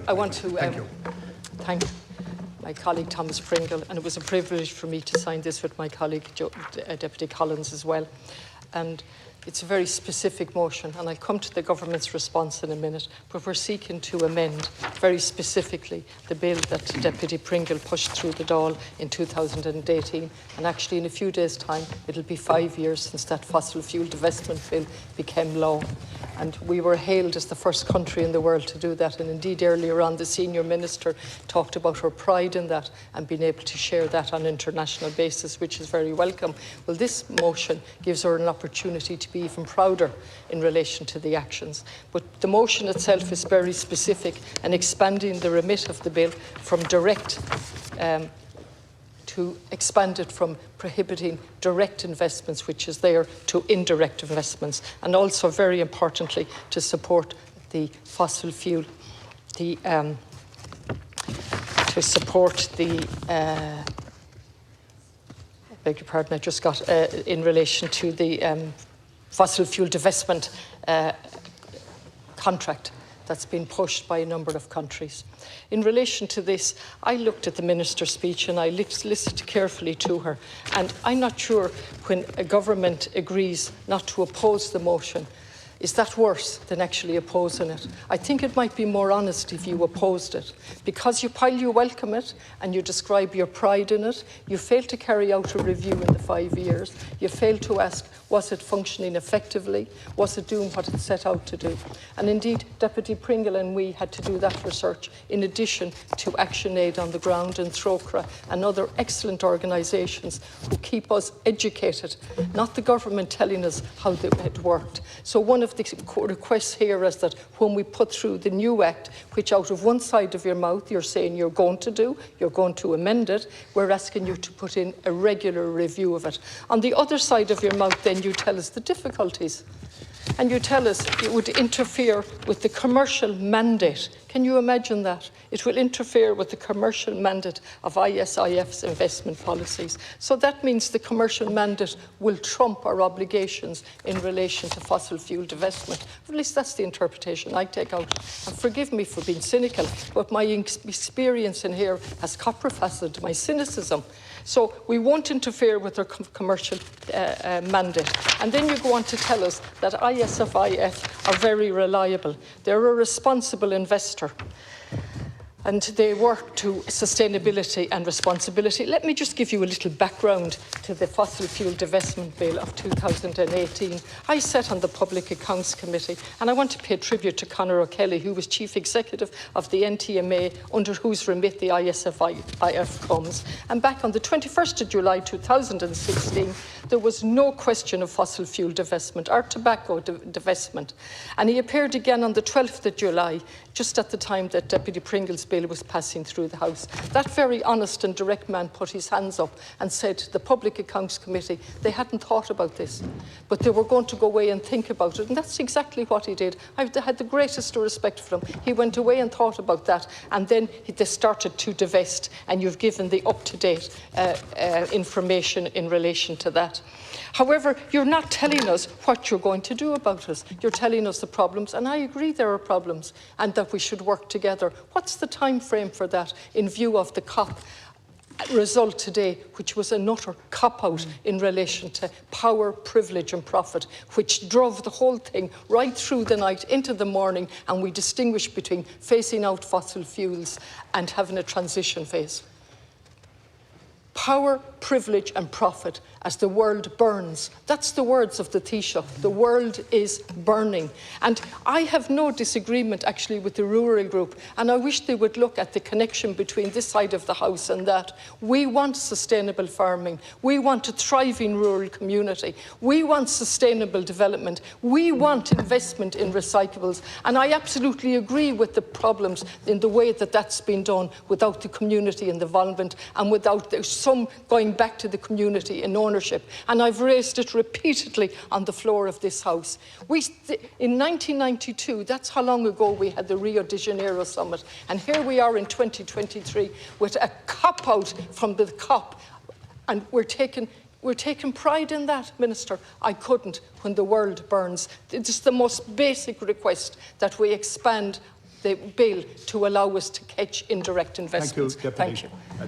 I want to thank my colleague Thomas Pringle, and it was a privilege for me to sign this with my colleague Deputy Collins as well. And it's a very specific motion, and I'll come to the government's response in a minute, but we're seeking to amend very specifically the bill that Deputy Pringle pushed through the Dáil in 2018, and actually in a few days' time it'll be 5 years since that fossil fuel divestment bill became law. And we were hailed as the first country in the world to do that, and indeed earlier on the Senior Minister talked about her pride in that and being able to share that on an international basis, which is very welcome. Well, this motion gives her an opportunity to be even prouder in relation to the actions. But the motion itself is very specific and expanding the remit of the bill from direct to expand it from prohibiting direct investments, which is there, to indirect investments, and also, very importantly, to support the fossil fuel, to support the, I beg your pardon, I just got, in relation to the fossil fuel divestment contract that's been pushed by a number of countries. In relation to this, I looked at the Minister's speech and I listened carefully to her, and I'm not sure when a government agrees not to oppose the motion, is that worse than actually opposing it? I think it might be more honest if you opposed it, because while you welcome it and you describe your pride in it, you fail to carry out a review in the 5 years. You fail to ask, was it functioning effectively? Was it doing what it set out to do? And indeed, Deputy Pringle and we had to do that research in addition to Action Aid on the ground and Trócaire and other excellent organisations who keep us educated, not the government telling us how it worked. So one of the requests here is that when we put through the new Act, which out of one side of your mouth you're saying you're going to do, you're going to amend it, we're asking you to put in a regular review of it. On the other side of your mouth then you tell us the difficulties, and you tell us it would interfere with the commercial mandate. Can you imagine that? It will interfere with the commercial mandate of ISIF's investment policies. So that means the commercial mandate will trump our obligations in relation to fossil fuel divestment. At least that's the interpretation I take out. And forgive me for being cynical, but my experience in here has copper-faceted my cynicism. So we won't interfere with their commercial mandate. And then you go on to tell us that ISIF are very reliable. They're a responsible investor, and they work to sustainability and responsibility. Let me just give you a little background to the Fossil Fuel Divestment Bill of 2018. I sat on the Public Accounts Committee, and I want to pay tribute to Conor O'Kelly, who was Chief Executive of the NTMA, under whose remit the ISIF comes. And back on the 21st of July 2016, there was no question of fossil fuel divestment or tobacco divestment. And he appeared again on the 12th of July, just at the time that Deputy Pringle's bill was passing through the House. That very honest and direct man put his hands up and said to the Public Accounts Committee they hadn't thought about this, but they were going to go away and think about it. And that's exactly what he did. I had the greatest respect for him. He went away and thought about that, and then they started to divest, and you've given the up-to-date information in relation to that. However, you're not telling us what you're going to do about us. You're telling us the problems, and I agree there are problems, and that we should work together. What's the time frame for that in view of the COP result today, which was an utter cop-out in relation to power, privilege and profit, which drove the whole thing right through the night into the morning, and we distinguish between phasing out fossil fuels and having a transition phase. Power, privilege and profit as the world burns. That's the words of the Taoiseach. The world is burning. And I have no disagreement actually with the rural group, and I wish they would look at the connection between this side of the House and that. We want sustainable farming. We want a thriving rural community. We want sustainable development. We want investment in recyclables. And I absolutely agree with the problems in the way that that's been done without the community involvement and without some going back to the community in ownership. And I've raised it repeatedly on the floor of this House. In 1992, that's how long ago we had the Rio de Janeiro Summit. And here we are in 2023 with a cop-out from the COP. And we're taking pride in that, Minister. I couldn't when the world burns. It's the most basic request that we expand the bill to allow us to catch indirect investments. Thank you, Thank Deputy. you.